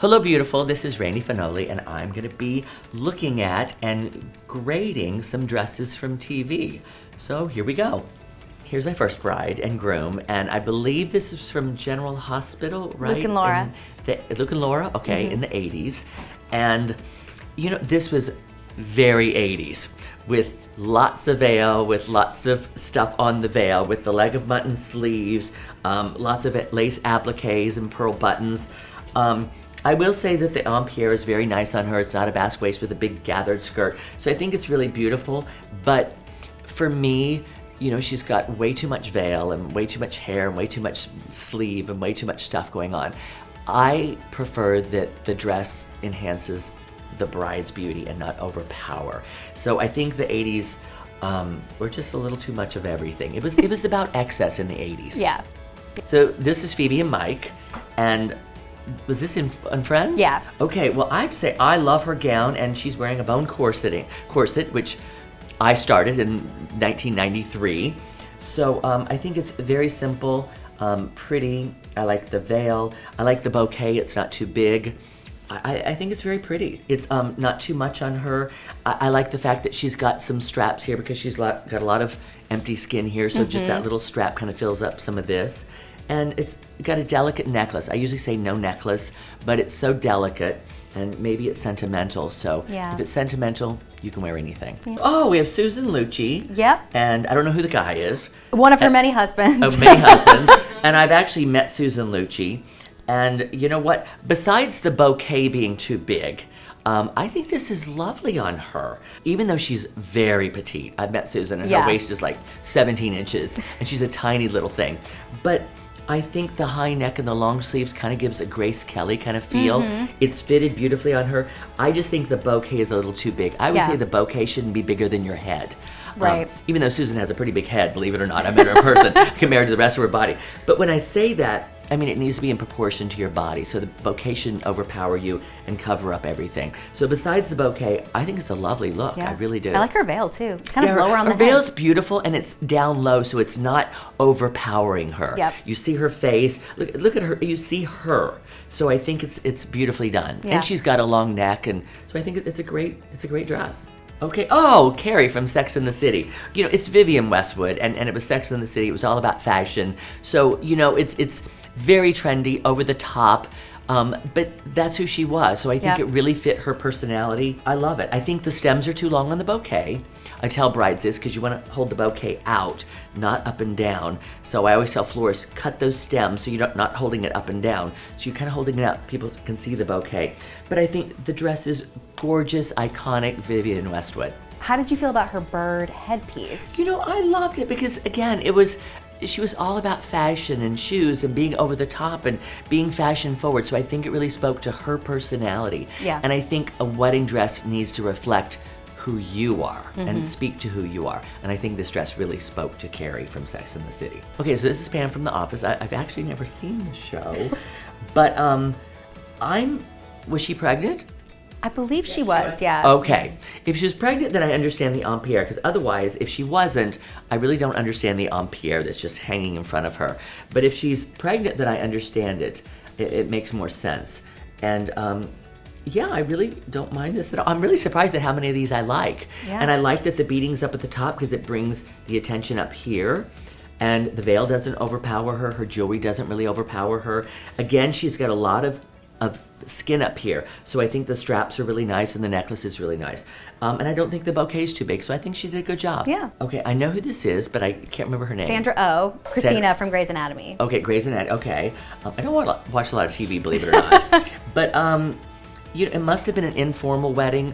Hello, beautiful. This is Randy Fenoli, and I'm going to be looking at and grading some dresses from TV. So here we go. Here's my first bride and groom, and I believe this is from General Hospital, right? Luke and Laura. Luke and Laura, okay, in the 80s. And, you know, this was very 80s, with lots of veil, with lots of stuff on the veil, with the leg of mutton sleeves, lots of lace appliques and pearl buttons. I will say that the Empire is very nice on her. It's not a basque waist with a big gathered skirt. So I think it's really beautiful. But for me, you know, she's got way too much veil and way too much hair and way too much sleeve and way too much stuff going on. I prefer that the dress enhances the bride's beauty and not overpower. So I think the 80s were just a little too much of everything. It was about excess in the 80s. Yeah. So this is Phoebe and Mike, and was this in Friends? Yeah. Okay, well, I have to say I love her gown, and she's wearing a bone corset, which I started in 1993. So I think it's very simple, pretty. I like the veil. I like the bouquet. It's not too big. I think it's very pretty. It's not too much on her. I like the fact that she's got some straps here because she's got a lot of empty skin here, so just that little strap kind of fills up some of this. And it's got a delicate necklace. I usually say no necklace, but it's so delicate, and maybe it's sentimental. So if it's sentimental, you can wear anything. Yeah. Oh, we have Susan Lucci. Yep. And I don't know who the guy is. One of her many husbands. Of many husbands. And I've actually met Susan Lucci. And you know what? Besides the bouquet being too big, I think this is lovely on her. Even though she's very petite. I've met Susan, and her waist is like 17 inches, and she's a tiny little thing. But I think the high neck and the long sleeves kind of gives a Grace Kelly kind of feel. It's fitted beautifully on her. I just think the bouquet is a little too big. I would say the bouquet shouldn't be bigger than your head. Right. Even though Susan has a pretty big head, believe it or not. I met her in person compared to the rest of her body. But when I say that, I mean, it needs to be in proportion to your body, so the bouquet shouldn't overpower you and cover up everything. So besides the bouquet, I think it's a lovely look. I really do. I like her veil, too. It's kind of lower on the head. Her veil's beautiful, and it's down low, so it's not overpowering her. Yep. You see her face. Look at her. You see her. So I think it's beautifully done. Yeah. And she's got a long neck, and so I think it's a great dress. Okay. Oh, Carrie from Sex and the City. You know, it's Vivienne Westwood, and it was Sex and the City. It was all about fashion. So, you know, it's very trendy, over the top, but that's who she was. So I think it really fit her personality. I love it. I think the stems are too long on the bouquet. I tell brides this because you want to hold the bouquet out, not up and down. So I always tell florists, cut those stems so you're not holding it up and down. So you're kind of holding it up. People can see the bouquet. But I think the dress is gorgeous, iconic Vivienne Westwood. How did you feel about her bird headpiece? You know, I loved it because, again, she was all about fashion and shoes and being over the top and being fashion forward. So I think it really spoke to her personality. Yeah. And I think a wedding dress needs to reflect who you are and speak to who you are. And I think this dress really spoke to Carrie from Sex and the City. Okay, so this is Pam from The Office. I've actually never seen the show, but was she pregnant? I believe she was, yeah. Okay. If she was pregnant, then I understand the Empire, because otherwise, if she wasn't, I really don't understand the Empire that's just hanging in front of her. But if she's pregnant, then I understand it. It makes more sense. And yeah, I really don't mind this at all. I'm really surprised at how many of these I like. Yeah. And I like that the beading's up at the top because it brings the attention up here. And the veil doesn't overpower her. Her jewelry doesn't really overpower her. Again, she's got a lot of skin up here. So I think the straps are really nice and the necklace is really nice. And I don't think the bouquet's too big, so I think she did a good job. Yeah. Okay, I know who this is, but I can't remember her name. Sandra Oh, Christina from Grey's Anatomy. Okay, Grey's Anatomy, okay. I don't watch a lot of TV, believe it or not. But you know, it must have been an informal wedding.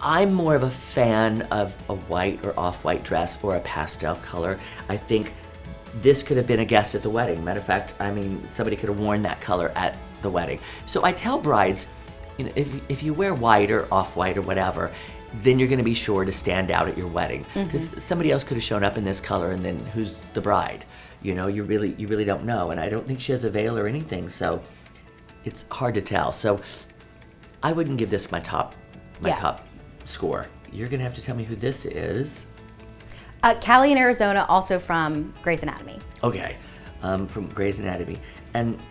I'm more of a fan of a white or off-white dress or a pastel color. I think this could have been a guest at the wedding. Matter of fact, I mean, somebody could have worn that color at the wedding. So I tell brides, you know, if you wear white or off-white or whatever, then you're going to be sure to stand out at your wedding, because somebody else could have shown up in this color, and then who's the bride? You know, you really don't know. And I don't think she has a veil or anything, so it's hard to tell. So I wouldn't give this my top score. You're going to have to tell me who this is. Callie in Arizona, also from Grey's Anatomy. Okay, from Grey's Anatomy. And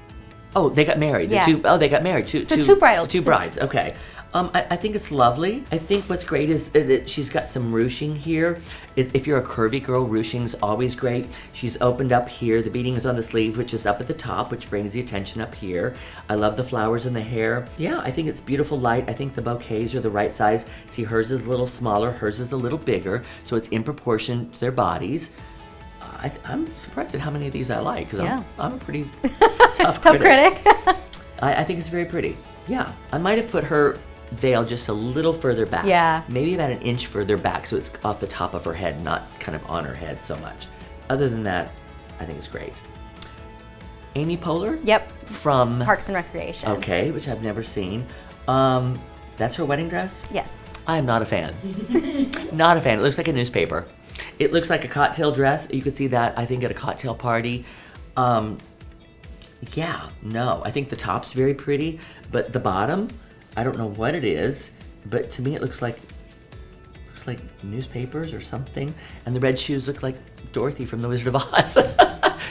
Oh, they got married. Yeah. They got married. Two brides. Okay. I think it's lovely. I think what's great is that she's got some ruching here. If you're a curvy girl, ruching's always great. She's opened up here. The beading is on the sleeve, which is up at the top, which brings the attention up here. I love the flowers in the hair. Yeah, I think it's beautiful light. I think the bouquets are the right size. See, hers is a little smaller, hers is a little bigger, so it's in proportion to their bodies. I'm surprised at how many of these I like, because I'm a pretty tough critic. I think it's very pretty. Yeah, I might have put her veil just a little further back. Yeah. Maybe about an inch further back so it's off the top of her head, not kind of on her head so much. Other than that, I think it's great. Amy Poehler? Yep. From Parks and Recreation. Okay, which I've never seen. That's her wedding dress? Yes. I am not a fan. Not a fan. It looks like a newspaper. It looks like a cocktail dress. You could see that, I think, at a cocktail party. Yeah, no. I think the top's very pretty, but the bottom, I don't know what it is, but to me it looks like newspapers or something. And the red shoes look like Dorothy from The Wizard of Oz.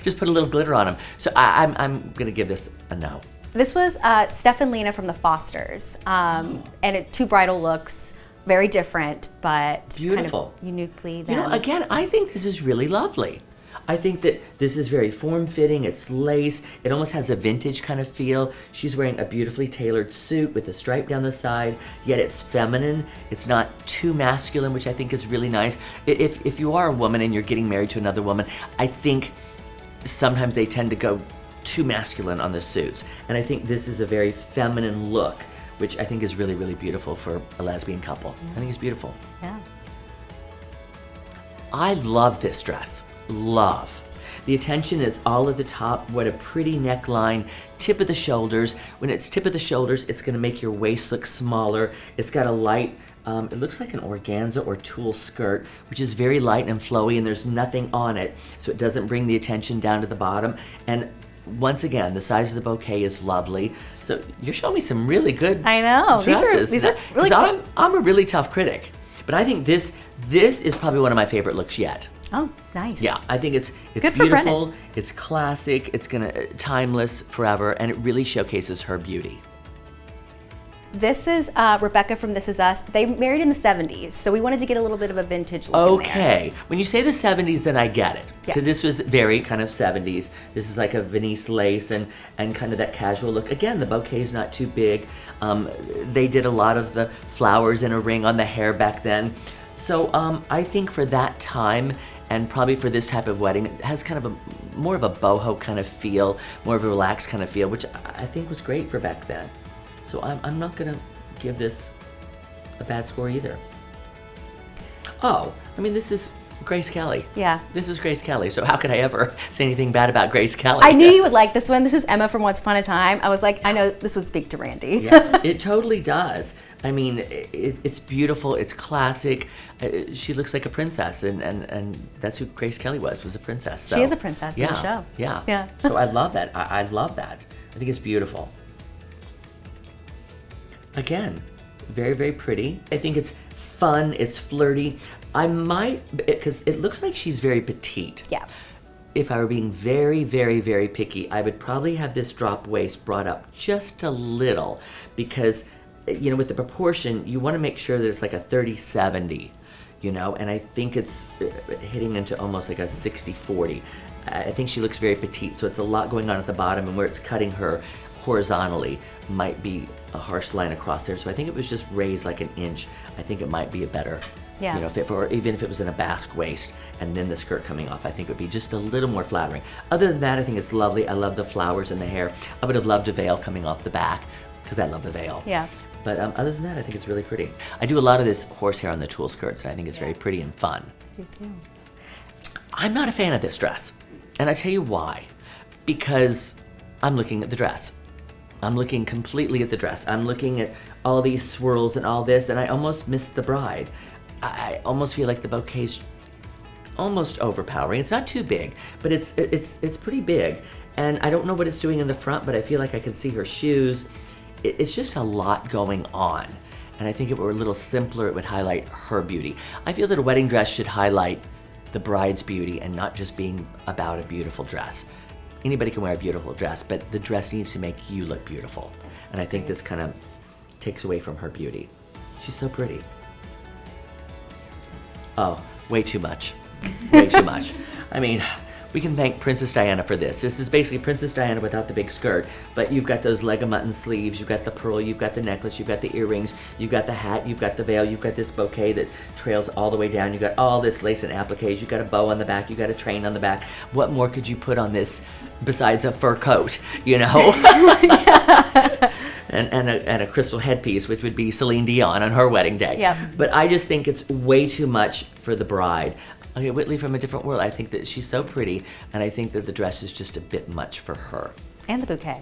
Just put a little glitter on them. So I'm gonna give this a no. This was Steph and Lena from the Fosters, and two bridal looks, very different, but beautiful, kind of uniquely them. You know, again, I think this is really lovely. I think that this is very form-fitting. It's lace. It almost has a vintage kind of feel. She's wearing a beautifully tailored suit with a stripe down the side, yet it's feminine. It's not too masculine, which I think is really nice. If you are a woman and you're getting married to another woman, I think sometimes they tend to go too masculine on the suits. And I think this is a very feminine look, which I think is really, really beautiful for a lesbian couple. Yeah. I think it's beautiful. Yeah. I love this dress. Love. The attention is all at the top. What a pretty neckline. Tip of the shoulders. When it's tip of the shoulders, it's going to make your waist look smaller. It's got a light, it looks like an organza or tulle skirt, which is very light and flowy, and there's nothing on it, so it doesn't bring the attention down to the bottom. And once again, the size of the bouquet is lovely. So you're showing me some really good I know. dresses. These are really good. I'm a really tough critic, but I think this is probably one of my favorite looks yet. Oh, nice. Yeah, I think it's good for beautiful, Brennan. it's classic, it's timeless forever, and it really showcases her beauty. This is Rebecca from This Is Us. They married in the 70s, so we wanted to get a little bit of a vintage look in there. Okay, when you say the 70s, then I get it, because Yeah. this was very kind of 70s. This is like a Venice lace and kind of that casual look. Again, the bouquet's not too big. They did a lot of the flowers in a ring on the hair back then. So I think for that time, and probably for this type of wedding, it has kind of more of a boho kind of feel, more of a relaxed kind of feel, which I think was great for back then. So I'm not gonna give this a bad score either. Oh, I mean, this is Grace Kelly. Yeah. This is Grace Kelly, so how could I ever say anything bad about Grace Kelly? I knew you would like this one. This is Emma from Once Upon a Time. I was like, I know this would speak to Randy. Yeah, it totally does. I mean, it's beautiful, it's classic. She looks like a princess, and that's who Grace Kelly was a princess. So, She is a princess in the show. Yeah. Yeah. So I love that. I love that. I think it's beautiful. Again, very, very pretty. I think it's fun, it's flirty. I might, because it looks like she's very petite. Yeah. If I were being very, very, very picky, I would probably have this drop waist brought up just a little, because, you know, with the proportion, you want to make sure that it's like a 30-70, you know, and I think it's hitting into almost like a 60-40. I think she looks very petite, so it's a lot going on at the bottom, and where it's cutting her horizontally might be a harsh line across there. So I think it was just raised like an inch. I think it might be a better, Yeah. you know, fit for, even if it was in a basque waist and then the skirt coming off, I think it would be just a little more flattering. Other than that, I think it's lovely. I love the flowers in the hair. I would have loved a veil coming off the back, because I love the veil. Yeah. But other than that, I think it's really pretty. I do a lot of this horsehair on the tulle skirts, and I think it's very pretty and fun. You too. I'm not a fan of this dress, and I tell you why. Because I'm looking at the dress. I'm looking completely at the dress. I'm looking at all these swirls and all this, and I almost miss the bride. I almost feel like the bouquet's almost overpowering. It's not too big, but it's pretty big. And I don't know what it's doing in the front, but I feel like I can see her shoes. It's just a lot going on. And I think if it were a little simpler, it would highlight her beauty. I feel that a wedding dress should highlight the bride's beauty and not just being about a beautiful dress. anybody can wear a beautiful dress, but the dress needs to make you look beautiful. And I think this kind of takes away from her beauty. She's so pretty. Oh, way too much. Way too much. I mean, we can thank Princess Diana for this. This is basically Princess Diana without the big skirt, but you've got those leg of mutton sleeves, you've got the pearl, you've got the necklace, you've got the earrings, you've got the hat, you've got the veil, you've got this bouquet that trails all the way down, you've got all this lace and appliques, you've got a bow on the back, you've got a train on the back. What more could you put on this besides a fur coat, you know? And a crystal headpiece, which would be Celine Dion on her wedding day. Yep. But I just think it's way too much for the bride. Okay, Whitley from a different world. I think that she's so pretty, and I think that the dress is just a bit much for her. And the bouquet.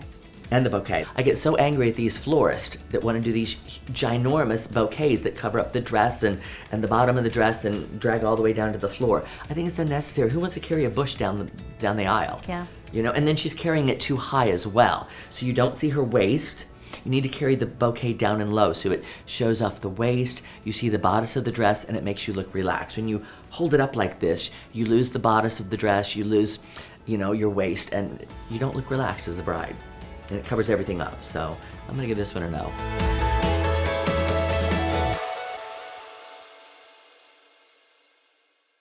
And the bouquet. I get so angry at these florists that want to do these ginormous bouquets that cover up the dress and the bottom of the dress and drag all the way down to the floor. I think it's unnecessary. Who wants to carry a bush down the aisle? Yeah. You know, and then she's carrying it too high as well. So you don't see her waist. You need to carry the bouquet down and low so it shows off the waist, you see the bodice of the dress, and it makes you look relaxed. When you hold it up like this, you lose the bodice of the dress, you lose, you know, your waist, and you don't look relaxed as a bride. And it covers everything up. So I'm gonna give this one a no.